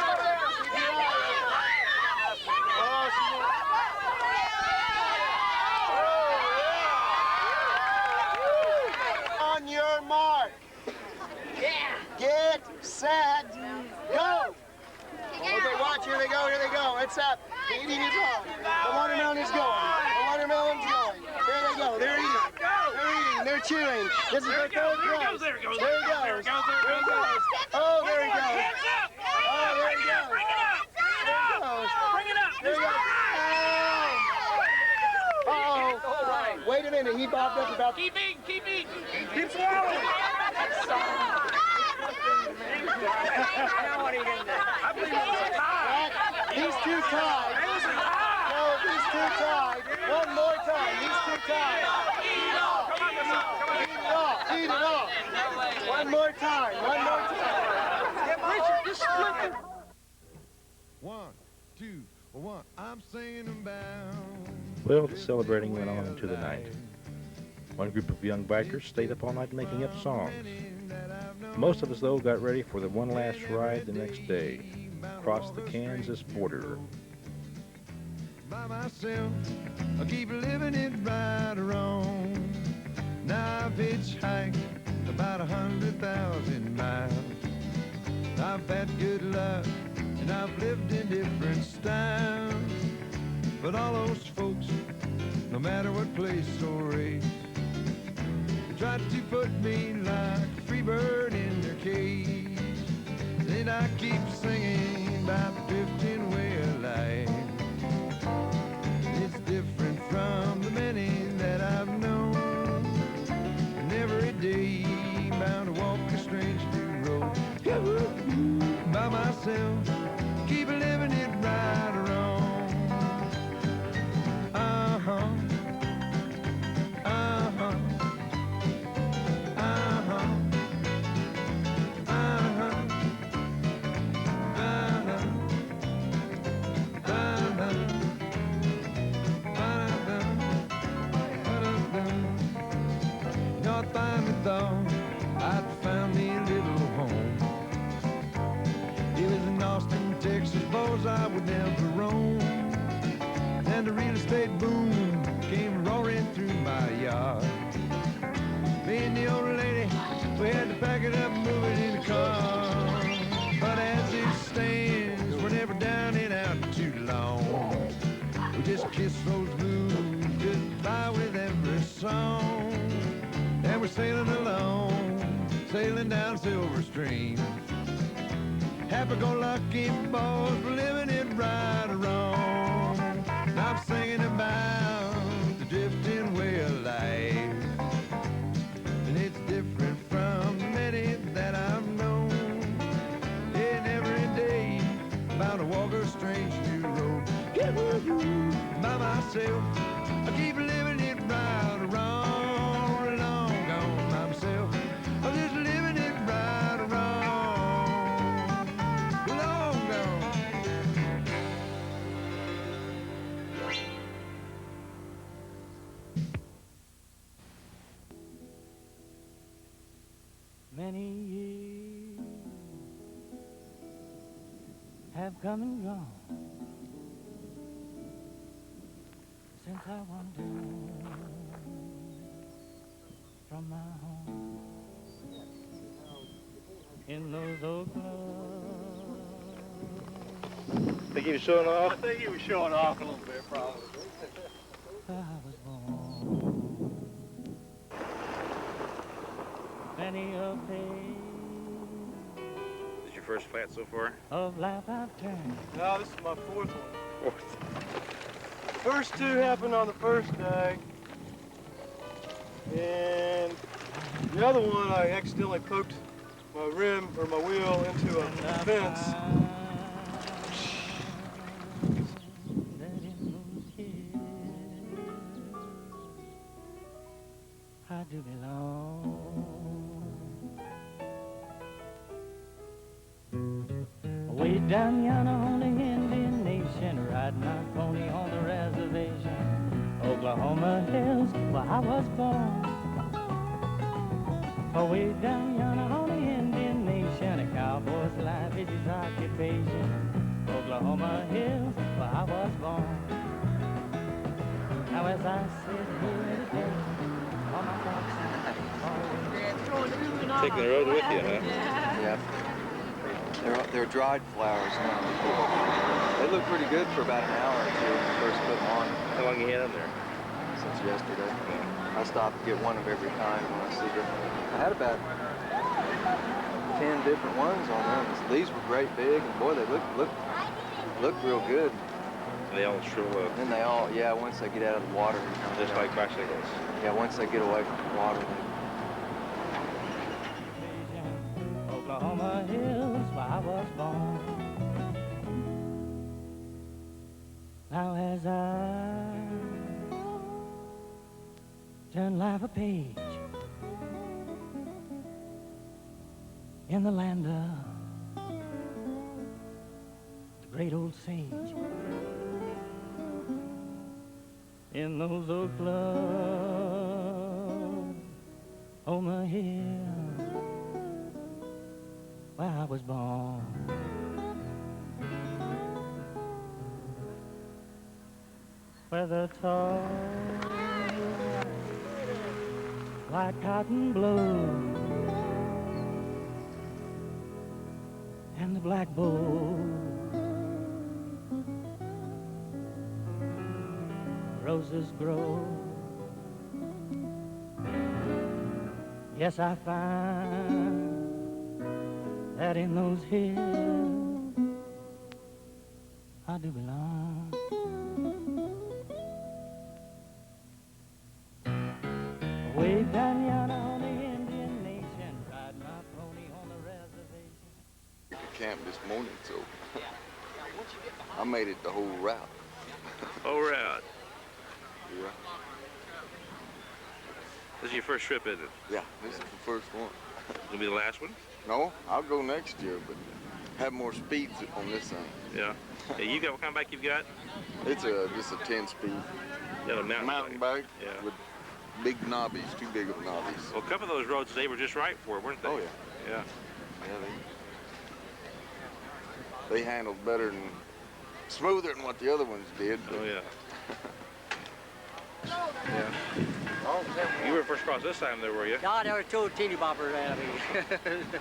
On your mark. Get set, go! Okay, watch, here they go, here they go. It's up. The eating is on. The watermelon is going. The watermelon's going. There they go, they're eating. They're eating, they're chewing. This is their third prize. There he goes. There he goes. Oh, there he goes. Oh, there he goes.
Bring it up.
There he goes. Uh-oh. Wait a minute, he bobbed up about...
Keep eating, keep eating.
Keep swallowing.
I believe it's tied.
These two tied. No, these two tied. One more time. These two tied.
Eat it all. Come on,
Eat it off. Eat it off. One more time. One more time.
Richard, just split it.
1, 2, 1. I'm singing about.
Well, the celebrating went on into the night. One group of young bikers stayed up all night making up songs. Most of us, though, got ready for the one last ride the next day, across the Kansas border.
By myself, I keep living it right or wrong. Now I've hitchhiked about 100,000 miles. I've had good luck and I've lived in different styles. But all those folks, no matter what place or race, they tried to put me like a free bird in their cage. Then I keep singing about the drifting way of life. It's different from the many that I've known. And every day bound to walk a strange new road. By myself, keep living it right or wrong. Thought I'd found me a little home. It was in Austin, Texas, boys I would never roam. And the real estate boom came roaring through my yard. Me and the old lady, we had to pack it up and move it in the car. But as it stands, we're never down and out too long. We just kiss those blues goodbye with every song. And we're sailing along, sailing down Silver Stream. Happy-go-lucky boys, we're living it right or wrong. And I'm singing about the drifting way of life. And it's different from many that I've known. And every day, about to walk a strange new road. By myself, I keep living it right or wrong, long gone by myself. I'm just living it right or wrong, long gone.
Many years have come and gone since I wandered from my home in those old clubs.
Think he was showing off?
I think he was showing off a little bit, probably.
Where I was born. Many a page
Is this your first flat so far?
of life I've turned.
No, this is my fourth one.
Fourth.
The first two happened on the first day. And the other one, I accidentally poked my rim or my wheel into a fence.
I do belong. Way down yonder on the Indian Nation, ride my pony on the reservation. Oklahoma hills, where I was born. Way down yonder on the Indian Nation, a cowboy's life is his occupation. Oklahoma hills, where I was born. Now as I sit here today, all my thoughts are
Taking the road with you, huh?
Yeah. They're dried flowers now. They look pretty good for about an hour or two when you first put them on.
How long you had them there?
Since yesterday. I stop to get one of every kind when I see them. I had about 10 different ones on them. These were great big, and boy, they look real good.
They all shrivel up.
And they all, yeah, once they get out of the water.
Just like bicycles.
Yeah, once they get away from the water.
Oklahoma hills, where I was born. Now as I turn life a page in the land of the great old sage, in those old Oklahoma hills, where I was born. Where the tall white cotton blows and the black bull roses grow. Yes, I find that in those hills I do belong. Way down yonder on the Indian Nation, ride my pony on the reservation.
Camp this morning, so I made it the whole route.
Whole route.
Yeah.
This is your first trip, isn't it?
Yeah, this is the first one.
Gonna be the last one?
No, I'll go next year, but have more speeds on this thing.
Yeah. Hey, you got what kind of bike you've got?
It's just a 10-speed.
Yeah, a mountain
bike.
Yeah.
With big knobbies, too big of knobbies.
Well, a couple of those roads today were just right for it, weren't they?
Oh yeah.
Yeah.
Yeah, they handled better and smoother than what the other ones did.
Oh yeah. Yeah. You were first across this time there, were you?
No, there were two teeny boppers ahead of me.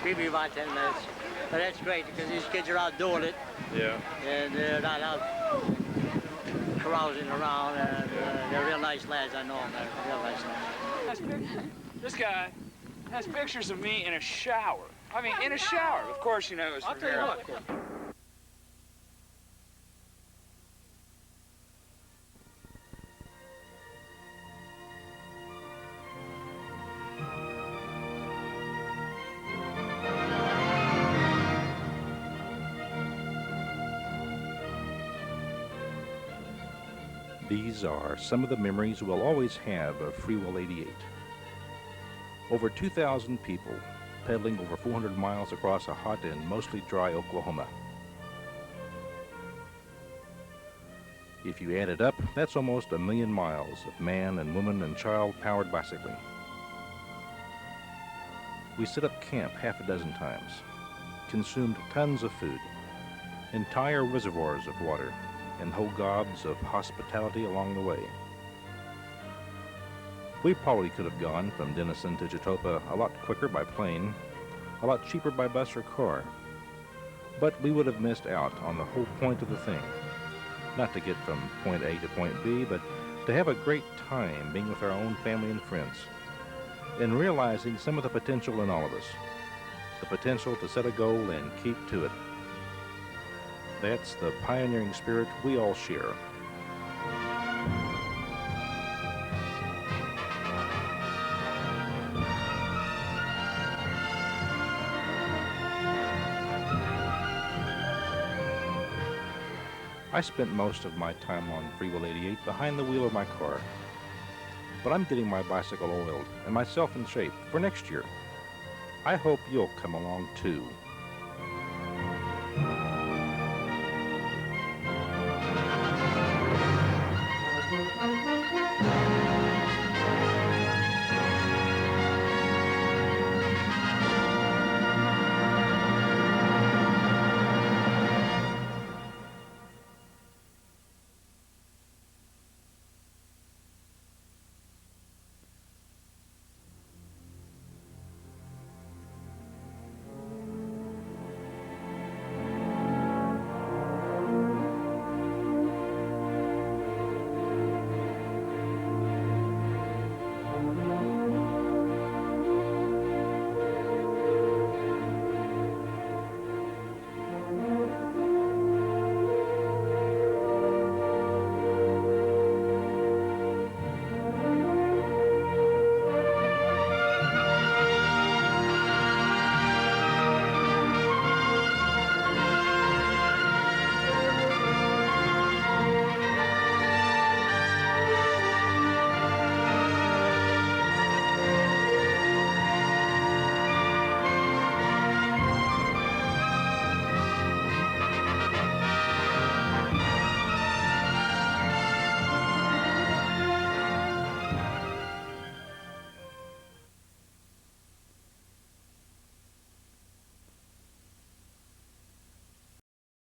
Maybe about 10 minutes. But that's great because these kids are out doing it.
Yeah.
And they're not out carousing around. And they're real nice lads. I know them. They're real nice lads.
This guy has pictures of me in a shower. I mean, in a shower. Of course, you know, it was I'll from tell you here. what.
These are some of the memories we'll always have of FreeWheel 88. Over 2,000 people pedaling over 400 miles across a hot and mostly dry Oklahoma. If you add it up, that's almost 1,000,000 miles of man and woman and child-powered bicycling. We set up camp half a dozen times, consumed tons of food, entire reservoirs of water, and whole gobs of hospitality along the way. We probably could have gone from Denison to Jatopa a lot quicker by plane, a lot cheaper by bus or car, but we would have missed out on the whole point of the thing. Not to get from point A to point B, but to have a great time being with our own family and friends, and realizing some of the potential in all of us, the potential to set a goal and keep to it. That's the pioneering spirit we all share. I spent most of my time on FreeWheel 88 behind the wheel of my car. But I'm getting my bicycle oiled and myself in shape for next year. I hope you'll come along too.